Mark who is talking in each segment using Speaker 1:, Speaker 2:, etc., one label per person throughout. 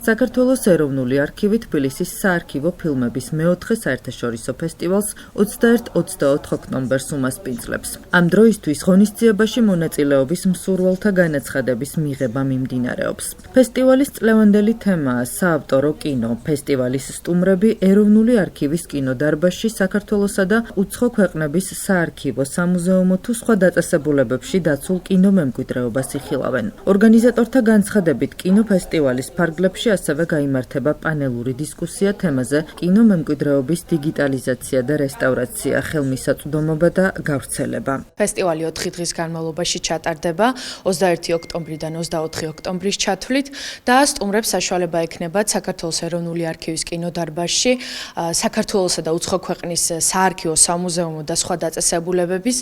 Speaker 1: საქართველოს ეროვნული არქივი თბილისის საარქივო ფილმების მეოთხე საერთაშორისო ფესტივალს 21-24 ოქტომბერს უმასპინძლებს. ამ დროისთვის ღონისძიებაში მონაწილეობის მსურველთა განაცხადების მიღება მიმდინარეობს. ფესტივალის წლევანდელი თემაა საავტორო კინო. ფესტივალის სტუმრები ეროვნული არქივის კინოდარბაზში საქართველოსა და უცხო ქვეყნების საარქივო, სამუზეუმო თუ სხვა დაწესებულებებში დაცულ კინომემკვიდრეობას იხილავენ. ორგანიზატორთა განცხადებით კინოფესტივალის ფარგლებში ასევე გაიმართება პანელური დისკუსია თემაზე კინომემკვიდრეობის დიგიტალიზაცია და რესტავრაცია, ხელმისაწვდომობა და გავრცელება.
Speaker 2: ფესტივალი 4 დღის განმავლობაში ჩატარდება 21 ოქტომბრიდან 24 ოქტომბრის ჩათვლით და სტუმრებს საშუალება ექნებათ საქართველოს ეროვნული არქივის კინოდარბაზში საქართველოსა და უცხო ქვეყნის საარქივო, სამუზეუმო და სხვა დაწესებულებების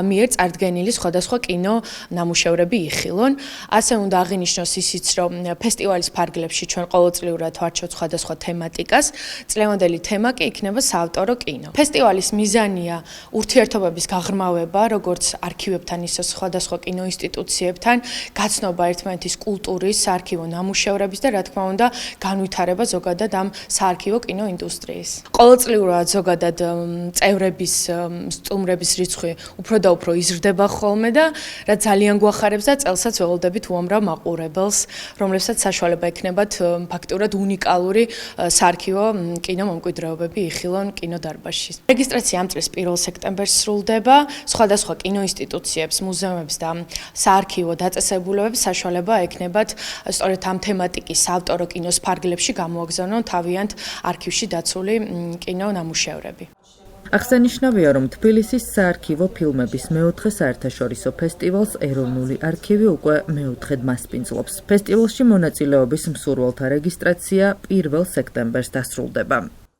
Speaker 2: მიერ წარდგენილი სხვადასხვა კინო ნამუშევრები იხილონ. ასე უნდა აღინიშნოს ისიც, რომ ფესტივალის ფარგლებში ჩვენ ყოველწლიურად ვარჩევთ სხვადასხვა თემატიკას. წლევანდელი თემა კი იქნება საავტორო კინო. ფესტივალის მიზანია ურთიერთობების გაღრმავება, როგორც არქივებთან, ისე სხვადასხვა კინოინსტიტუციებთან, გაცნობა ერთმანეთის კულტურის, საარქივო ნამუშევრების და რა თქმა უნდა, განვითარება ზოგადად ამ საარქივო კინოინდუსტრიის. ყოველწლიურად ზოგადად წევრების, სტუმრების რიცხვი უფრო და უფრო იზრდება ხოლმე და რაც ძალიან გვახარებს და წელსაც ველოდებით უამრავ მაყურებელს, რომლებსაც საშუალება ექნებათ ფაქტურად უნიკალური საარქივო კინომემკვიდრეობები იხილონ კინოდარბაზში. რეგისტრაცია ამ წლის 1 სექტემბერს სრულდება. სხვადასხვა კინოინსტიტუციებს, მუზეუმებს და საარქივო დაწესებულებებს საშუალება ექნებათ სწორედ ამ თემატიკის საავტორო კინოს ფარგლებში გამოაგზავნონ თავიანთ არქივში დაცული კინონამუშევრები.
Speaker 1: აღსანიშნავია, რომ თბილისის საარქივო ფილმების მეოთხე საერთაშორისო ფესტივალს ეროვნული არქივი უკვე მეოთხედ მასპინძლობს. ფესტივალში მონაწილეობის მსურველთა რეგისტრაცია 1 სექტემბერს დასრულდება.